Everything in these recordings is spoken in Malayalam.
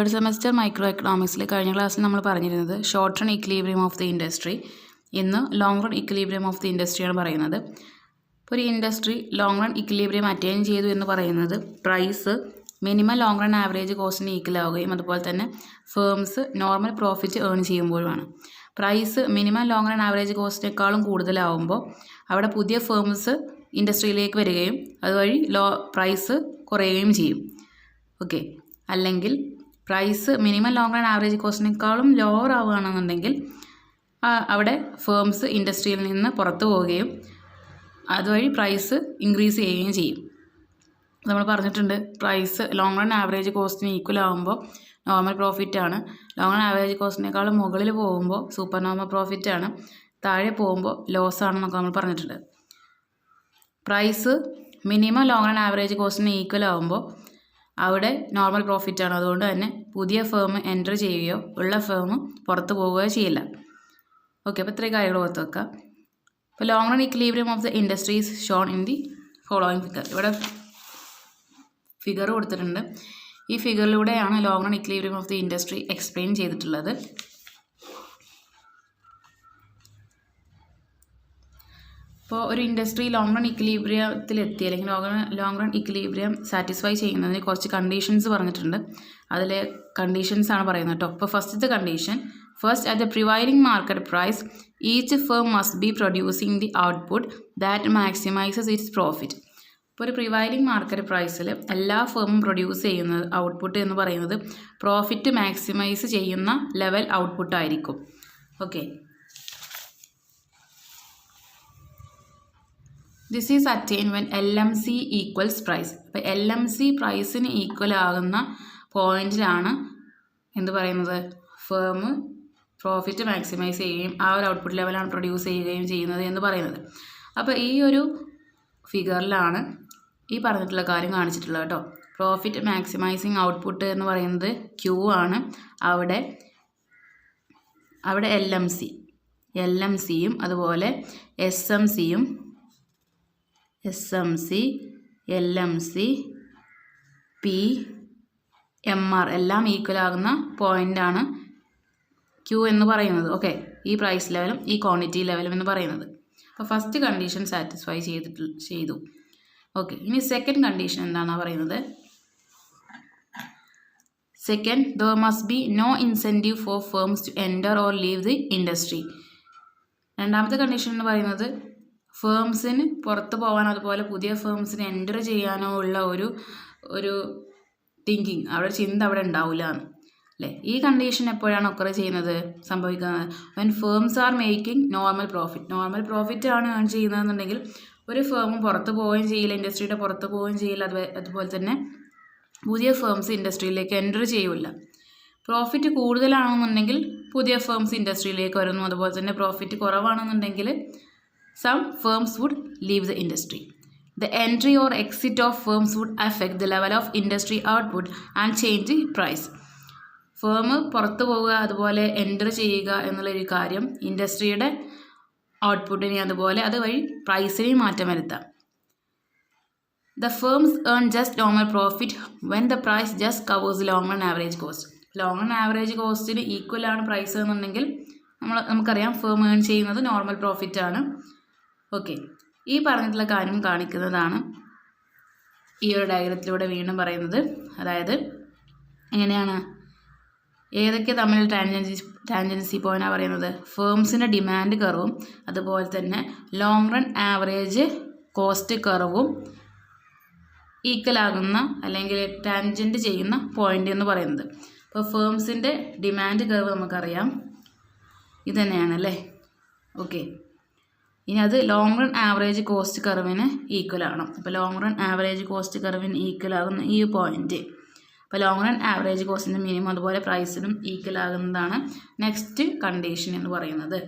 തേർഡ് സെമസ്റ്റർ മൈക്രോ എക്കണോമിക്സിൽ കഴിഞ്ഞ ക്ലാസ്സിൽ നമ്മൾ പറഞ്ഞിരുന്നത് short run equilibrium of the industry, ഇന്ന് long run equilibrium of the ഇൻഡസ്ട്രിയാണ് പറയുന്നത്. ഇപ്പോൾ ഒരു industry long run equilibrium attain ചെയ്തു എന്ന് പറയുന്നത് price minimum long run average കോസ്റ്റിന് ഈക്വൽ ആവുകയും അതുപോലെ തന്നെ ഫേംസ് നോർമൽ പ്രോഫിറ്റ് ഏൺ ചെയ്യുമ്പോഴുമാണ്. Price minimum long run average കോസ്റ്റിനേക്കാളും കൂടുതലാവുമ്പോൾ അവിടെ പുതിയ ഫേംസ് ഇൻഡസ്ട്രിയിലേക്ക് വരികയും അതുവഴി പ്രൈസ് കുറയുകയും ചെയ്യും. ഓക്കെ, അല്ലെങ്കിൽ price minimum long run average കോസ്റ്റിനേക്കാളും ലോവർ ആവുകയാണെന്നുണ്ടെങ്കിൽ അവിടെ ഫേംസ് ഇൻഡസ്ട്രിയിൽ നിന്ന് പുറത്തു പോവുകയും അതുവഴി പ്രൈസ് ഇൻക്രീസ് ചെയ്യുകയും ചെയ്യും. നമ്മൾ പറഞ്ഞിട്ടുണ്ട്, പ്രൈസ് ലോങ് റൺ ആവറേജ് കോസ്റ്റിന് ഈക്വൽ ആകുമ്പോൾ നോർമൽ പ്രോഫിറ്റാണ്, ലോങ് റൺ ആവറേജ് കോസ്റ്റിനേക്കാളും മുകളിൽ പോകുമ്പോൾ സൂപ്പർ നോർമൽ പ്രോഫിറ്റാണ്, താഴെ പോകുമ്പോൾ ലോസ് ആണെന്നൊക്കെ നമ്മൾ പറഞ്ഞിട്ടുണ്ട്. Price minimum long run average കോസ്റ്റിന് ഈക്വൽ ആകുമ്പോൾ അവിടെ നോർമൽ പ്രോഫിറ്റാണ്. അതുകൊണ്ട് തന്നെ പുതിയ ഫേം എൻ്റർ ചെയ്യുകയോ ഉള്ള ഫേം പുറത്ത് പോവുകയോ ചെയ്യില്ല. ഓക്കെ, അപ്പോൾ ഇത്രയും കാര്യങ്ങൾ ഓർത്ത് വെക്കുക. ഇപ്പോൾ long run equilibrium of the industries shown in the following figure. ഇവിടെ ഫിഗർ കൊടുത്തിട്ടുണ്ട്. ഈ ഫിഗറിലൂടെയാണ് long run equilibrium of the industry explain ചെയ്തിട്ടുള്ളത്. ഇപ്പോൾ ഒരു ഇൻഡസ്ട്രി ലോങ് റൺ ഇക്വിലിബ്രിയത്തിലെത്തി അല്ലെങ്കിൽ ലോങ് റൺ ഇക്വിലിബ്രിയം സാറ്റിസ്ഫൈ ചെയ്യുന്നതിന് കുറച്ച് കണ്ടീഷൻസ് പറഞ്ഞിട്ടുണ്ട്. അതിലെ കണ്ടീഷൻസ് ആണ് പറയുന്നത് കേട്ടോ. ഇപ്പോൾ ഫസ്റ്റത്തെ condition, first at the prevailing market price each firm must be producing the output that maximizes its profit. ഇപ്പോൾ ഒരു പ്രിവൈലിംഗ് മാർക്കറ്റ് പ്രൈസിൽ എല്ലാ ഫേമും പ്രൊഡ്യൂസ് ചെയ്യുന്നത് ഔട്ട്പുട്ട് എന്ന് പറയുന്നത് പ്രോഫിറ്റ് മാക്സിമൈസ് ചെയ്യുന്ന ലെവൽ ഔട്ട്പുട്ട് ആയിരിക്കും. Okay, this is attain when LMC equals price. അപ്പോൾ LMC പ്രൈസിന് ഈക്വൽ ആകുന്ന പോയിന്റിലാണ് എന്ത് പറയുന്നത്, ഫേം പ്രോഫിറ്റ് മാക്സിമൈസ് ചെയ്യുകയും ആ ഒരു ഔട്ട്പുട്ട് ലെവലാണ് പ്രൊഡ്യൂസ് ചെയ്യുകയും ചെയ്യുന്നത് എന്ന് പറയുന്നത്. അപ്പോൾ ഈ ഒരു ഫിഗറിലാണ് ഈ പറഞ്ഞിട്ടുള്ള കാര്യം കാണിച്ചിട്ടുള്ളത് കേട്ടോ. പ്രോഫിറ്റ് മാക്സിമൈസിങ് ഔട്ട്പുട്ട് എന്ന് പറയുന്നത് Q ആണ്. അവിടെ LMCയും അതുപോലെ SMCയും LMC PMR എല്ലാം ഈക്വൽ ആകുന്ന പോയിൻ്റാണ് Q എന്ന് പറയുന്നത്. ഓക്കെ, ഈ പ്രൈസ് ലെവലും ഈ ക്വാണ്ടിറ്റി ലെവലും എന്ന് പറയുന്നത്. അപ്പോൾ ഫസ്റ്റ് കണ്ടീഷൻ സാറ്റിസ്ഫൈ ചെയ്തു. ഓക്കെ, ഇനി സെക്കൻഡ് കണ്ടീഷൻ എന്താണ് പറയുന്നത്? Second, there must be no incentive for firms to enter or leave the industry. രണ്ടാമത്തെ കണ്ടീഷൻ എന്ന് പറയുന്നത് ഫേംസിന് പുറത്ത് പോകാനോ അതുപോലെ പുതിയ ഫേംസിന് എൻ്റർ ചെയ്യാനോ ഉള്ള ഒരു തിങ്കിങ്, അവിടെ ചിന്ത അവിടെ ഉണ്ടാവില്ല എന്ന് അല്ലേ. ഈ കണ്ടീഷൻ എപ്പോഴാണ് ഒക്കർ ചെയ്യുന്നത്, സംഭവിക്കുന്നത്? When firms are making normal profit ആണ് ഏൺ ചെയ്യുന്നതെന്നുണ്ടെങ്കിൽ ഒരു ഫേമും പുറത്ത് പോവുകയും ചെയ്യില്ല, ഇൻഡസ്ട്രിയുടെ പുറത്ത് പോവുകയും ചെയ്യില്ല. അതുപോലെ തന്നെ പുതിയ ഫേംസ് ഇൻഡസ്ട്രിയിലേക്ക് എൻ്റർ ചെയ്യില്ല. പ്രോഫിറ്റ് കൂടുതലാണെന്നുണ്ടെങ്കിൽ പുതിയ ഫേംസ് ഇൻഡസ്ട്രിയിലേക്ക് വരുന്നു. അതുപോലെ തന്നെ profit കുറവാണെന്നുണ്ടെങ്കിൽ some firms would leave the industry. The entry or exit of firms would affect the level of industry output and change the price. Firm പുറത്തു പോവുക അതുപോലെ എൻ്റർ ചെയ്യുക എന്നുള്ളൊരു കാര്യം ഇൻഡസ്ട്രിയുടെ ഔട്ട്പുട്ടിനെ അതുപോലെ അതുവഴി പ്രൈസിനെയും മാറ്റം വരുത്താം. The firms earn just normal profit when the price just covers the long run average cost. Long run average കോസ്റ്റിന് ഈക്വൽ ആണ് പ്രൈസ് എന്നുണ്ടെങ്കിൽ നമുക്കറിയാം ഫേം ഏൺ ചെയ്യുന്നത് നോർമൽ പ്രോഫിറ്റ് ആണ്. ഓക്കെ, ഈ പറഞ്ഞിട്ടുള്ള കാര്യം കാണിക്കുന്നതാണ് ഈ ഒരു ഡയഗ്രത്തിലൂടെ വീണ്ടും പറയുന്നത്. അതായത് എങ്ങനെയാണ്, ഏതൊക്കെ തമ്മിൽ ടാൻജൻസി പോയിന്റാണ് പറയുന്നത്? ഫേംസിൻ്റെ ഡിമാൻഡ് കർവും അതുപോലെ തന്നെ ലോങ് റൺ ആവറേജ് കോസ്റ്റ് കർവും ഈക്വൽ ആകുന്ന അല്ലെങ്കിൽ ടാൻജൻറ്റ് ചെയ്യുന്ന പോയിന്റ് എന്ന് പറയുന്നത്. അപ്പോൾ ഫേംസിൻ്റെ ഡിമാൻഡ് കർവ് നമുക്കറിയാം, ഇത് തന്നെയാണ് അല്ലേ. ഓക്കെ, ഇനി അത് ലോങ് റൺ ആവറേജ് കോസ്റ്റ് കർവിന് ഈക്വൽ ആണ്. അപ്പോൾ ലോങ് റൺ ആവറേജ് കോസ്റ്റ് കർവിന് ഈക്വൽ ആകുന്ന ഈ പോയിന്റ്, അപ്പോൾ ലോങ് റൺ ആവറേജ് കോസ്റ്റിൻ്റെ മിനിമം അതുപോലെ പ്രൈസിനും ഈക്വൽ ആകുന്നതാണ് നെക്സ്റ്റ് കണ്ടീഷൻ എന്ന് പറയുന്നത്.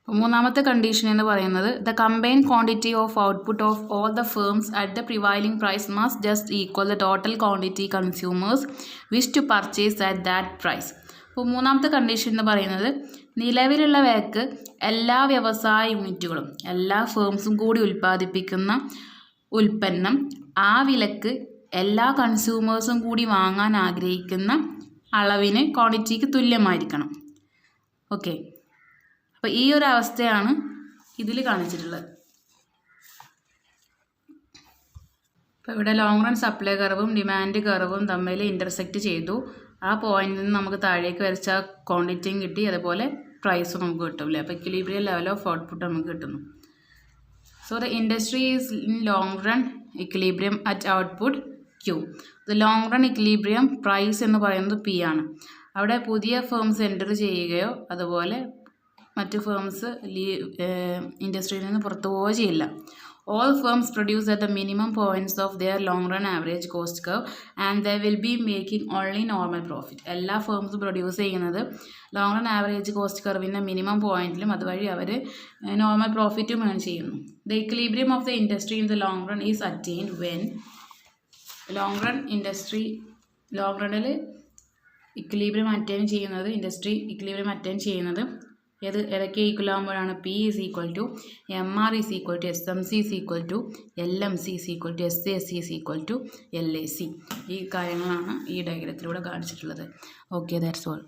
മൂന്നാമത്തെ കണ്ടീഷൻ എന്ന് പറയുന്നത് the combine quantity of output of all the firms at the prevailing price must just equal the total quantity consumers wish to purchase at that price. അപ്പോൾ മൂന്നാമത്തെ കണ്ടീഷൻ എന്ന് പറയുന്നത് നിലവിലുള്ള വിലക്ക് എല്ലാ വ്യവസായ യൂണിറ്റുകളും എല്ലാ ഫേംസും കൂടി ഉൽപ്പാദിപ്പിക്കുന്ന ഉൽപ്പന്നം ആ വിലക്ക് എല്ലാ കൺസ്യൂമേഴ്സും കൂടി വാങ്ങാൻ ആഗ്രഹിക്കുന്ന അളവിന് ക്വാണ്ടിറ്റിക്ക് തുല്യമായിരിക്കണം. ഓക്കെ, അപ്പോൾ ഈ ഒരു അവസ്ഥയാണ് ഇതിൽ കാണിച്ചിട്ടുള്ളത്. അപ്പോൾ ഇവിടെ ലോങ് റൺ സപ്ലൈ കർവും ഡിമാൻഡ് കർവും തമ്മിൽ ഇൻ്റർസെക്റ്റ് ചെയ്തു. ആ പോയിന്റിൽ നിന്ന് നമുക്ക് താഴേക്ക് വരച്ച ക്വാണ്ടിറ്റിയും കിട്ടി, അതുപോലെ പ്രൈസും നമുക്ക് കിട്ടും അല്ലേ. അപ്പോൾ ഇക്വിലിബ്രിയം ലെവൽ ഓഫ് ഔട്ട്പുട്ട് നമുക്ക് കിട്ടുന്നു. So the industry is in long run equilibrium at output Q. The long run equilibrium price എന്ന് പറയുന്നത് P ആണ്. അവിടെ പുതിയ ഫേംസ് എൻ്റർ ചെയ്യുകയോ അതുപോലെ മറ്റ് ഫേംസ് ഇൻഡസ്ട്രിയിൽ നിന്ന് പുറത്തു പോവുകയോ ചെയ്യില്ല. All firms produce at the minimum points of their long run average cost curve and they will be making only normal profit. എല്ലാ ഫേംസും പ്രൊഡ്യൂസ് ചെയ്യുന്നത് ലോങ് റൺ ആവറേജ് കോസ്റ്റ് കർവിൻ്റെ മിനിമം പോയിന്റിലും അതുവഴി അവർ നോർമൽ പ്രോഫിറ്റും ഏൺ ചെയ്യുന്നു. The equilibrium of the industry in the long run is attained when long റണ്ണിൽ ഇക്വിലിബ്രിയം അറ്റൈൻ ചെയ്യുന്നത് ഏതൊക്കെ ഈക്വൽ ആകുമ്പോഴാണ് P is equal to MR is equal to SMC is equal to LMC is equal to SAC is equal to LAC. ഈ കാര്യങ്ങളാണ് ഈ ഡയഗ്രത്തിലൂടെ കാണിച്ചിട്ടുള്ളത്. Okay, that's all.